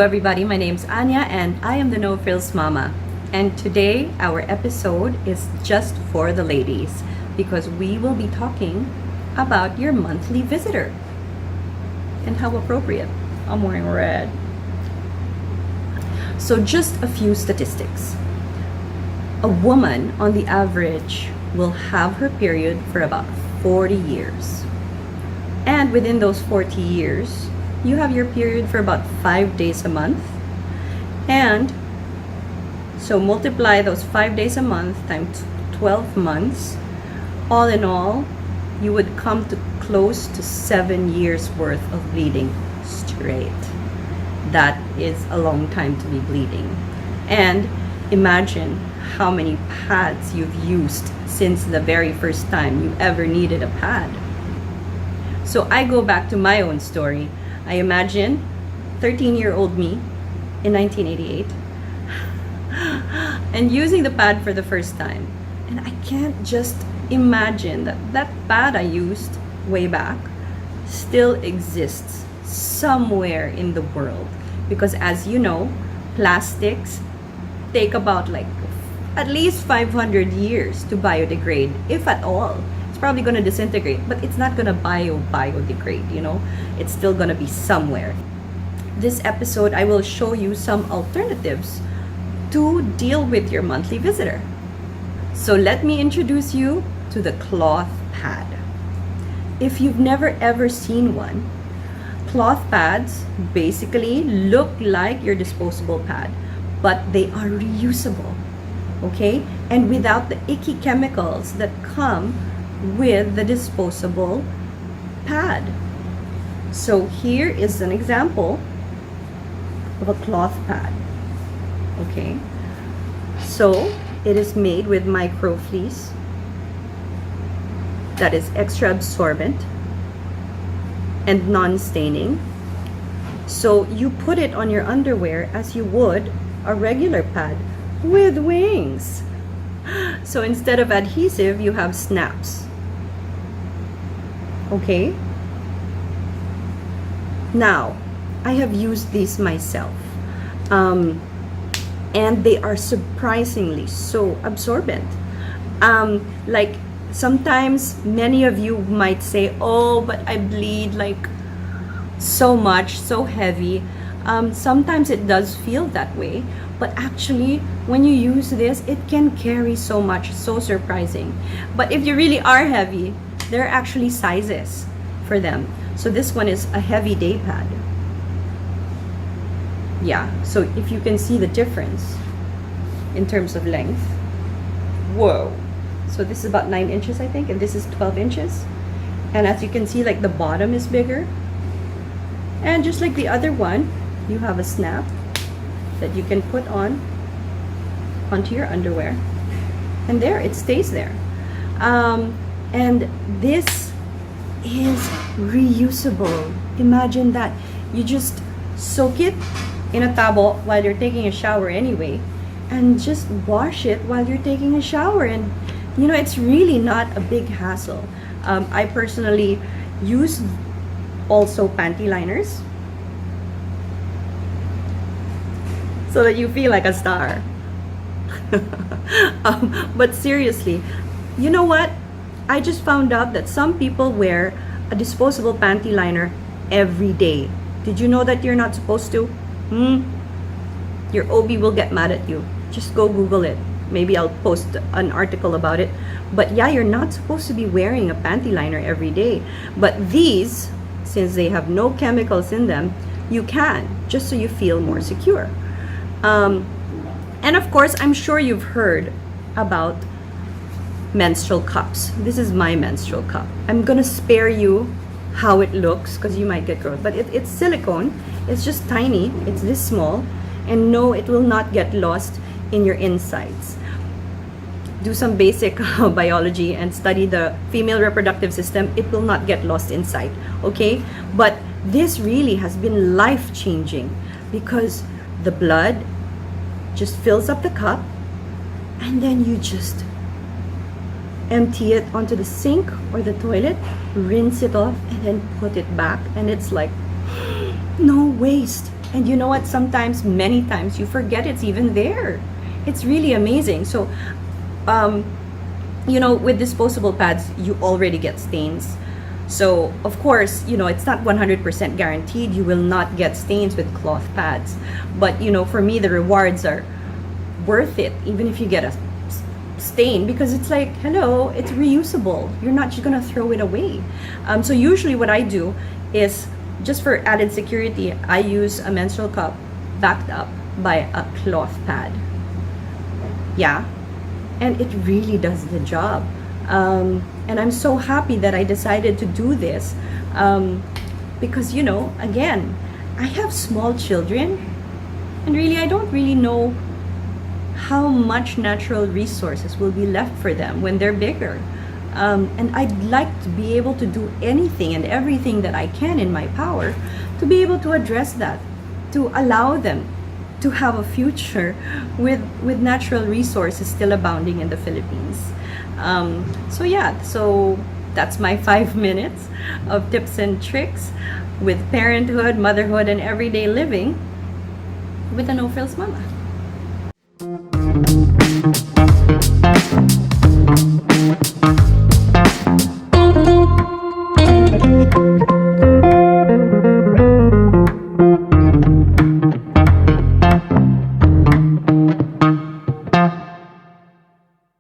everybody. My name's Anya, and I am the No Frills Mama. And today, our episode is just for the ladies because we will be talking about your monthly visitor. And how appropriate. I'm wearing red. So, just a few statistics. A woman, on the average, will have her period for about 40 years. And within those 40 years, you have your period for about 5 days a month. And so multiply those 5 days a month times 12 months. All in all, you would come to close to 7 years worth of bleeding straight. That is a long time to be bleeding. And imagine how many pads you've used since the very first time you ever needed a pad. So I go back to my own story. I imagine 13-year-old me in 1988 and using the pad for the first time. And I can't just imagine that pad I used way back still exists somewhere in the world. Because as you know, plastics take about at least 500 years to biodegrade, if at all. Probably going to disintegrate, but it's not going to biodegrade, it's still going to be somewhere. This episode, I will show you some alternatives to deal with your monthly visitor. So let me introduce you to the cloth pad. If you've never ever seen one, cloth pads basically look like your disposable pad, but they are reusable, okay? And without the icky chemicals that come with the disposable pad. So here is an example of a cloth pad. Okay, so it is made with microfleece that is extra absorbent and non-staining. So you put it on your underwear as you would a regular pad with wings. So instead of adhesive, you have snaps. Okay, now I have used these myself, and they are surprisingly so absorbent. Like sometimes many of you might say, oh, but I bleed so much, so heavy. Sometimes it does feel that way, but actually when you use this, it can carry so much, so surprising. But if you really are heavy, there are actually sizes for them. So this one is a heavy day pad. Yeah, so if you can see the difference in terms of length. Whoa. So this is about 9 inches, I think, and this is 12 inches. And as you can see, the bottom is bigger. And just like the other one, you have a snap that you can put onto your underwear. And there, it stays there. And this is reusable. Imagine that. You just soak it in a towel while you're taking a shower anyway, and just wash it while you're taking a shower. And it's really not a big hassle. I personally use also panty liners so that you feel like a star. But seriously, you know what? I just found out that some people wear a disposable panty liner every day. Did you know that you're not supposed to? Your OB will get mad at you. Just go Google it. Maybe I'll post an article about it. But yeah, you're not supposed to be wearing a panty liner every day. But these, since they have no chemicals in them, you can, just so you feel more secure. And of course, I'm sure you've heard about menstrual cups. This is my menstrual cup. I'm gonna spare you how it looks because you might get growth, but it's silicone. It's just tiny. It's this small, and no, it will not get lost in your insides. Do some basic biology and study the female reproductive system. It will not get lost inside, okay? But this really has been life-changing because the blood just fills up the cup, and then you just empty it onto the sink or the toilet, rinse it off, and then put it back, and it's like no waste. And you know what? Sometimes, many times, you forget it's even there. It's really amazing. So, um, with disposable pads, you already get stains. So, of course, it's not 100% guaranteed you will not get stains with cloth pads. But, for me, the rewards are worth it, even if you get a stain, because it's like, hello, it's reusable. You're not just gonna throw it away. So usually what I do is, just for added security, I use a menstrual cup backed up by a cloth pad. Yeah, and it really does the job. And I'm so happy that I decided to do this, because, again, I have small children, and really, I don't really know how much natural resources will be left for them when they're bigger. And I'd like to be able to do anything and everything that I can in my power to be able to address that, to allow them to have a future with natural resources still abounding in the Philippines. So that's my 5 minutes of tips and tricks with parenthood, motherhood, and everyday living with a No Frills Mama.